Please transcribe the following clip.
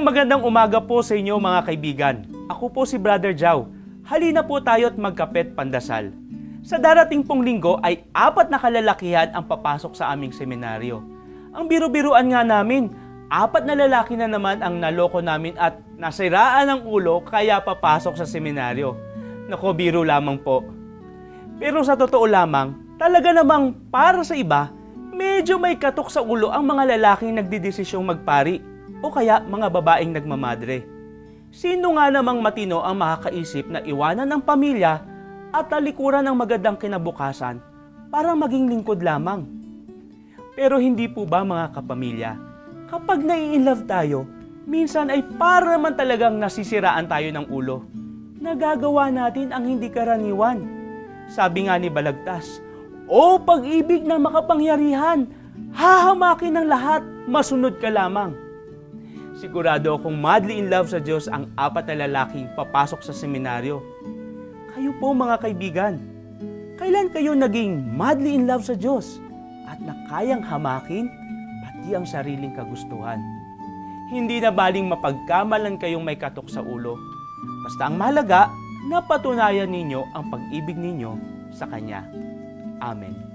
Isang magandang umaga po sa inyo mga kaibigan. Ako po si Brother Jao. Halina po tayo at magkapet pandasal. Sa darating pong linggo ay 4 na kalalakihan ang papasok sa aming seminaryo. Ang biro-biruan nga namin, 4 na lalaki na naman ang naloko namin at nasiraan ng ulo kaya papasok sa seminaryo. Nako, biro lamang po. Pero sa totoo lamang, talaga namang para sa iba, medyo may katok sa ulo ang mga lalaking nagdidesisyong magpari o kaya mga babaeng nagmamadre. Sino nga namang matino ang makakaisip na iwanan ng pamilya at talikuran ng magandang kinabukasan para maging lingkod lamang? Pero hindi po ba mga kapamilya, kapag nai-inlove tayo, minsan ay para naman talagang nasisiraan tayo ng ulo. Nagagawa natin ang hindi karaniwan. Sabi nga ni Balagtas, "O pag-ibig na makapangyarihan, hahamakin ng lahat, masunod ka lamang." Sigurado akong madly in love sa Diyos ang 4 na lalaking papasok sa seminaryo. Kayo po mga kaibigan, kailan kayo naging madly in love sa Diyos at nakayang hamakin pati ang sariling kagustuhan? Hindi na baling mapagkamalan kayong may katok sa ulo. Basta ang mahalaga, napatunayan ninyo ang pag-ibig ninyo sa Kanya. Amen.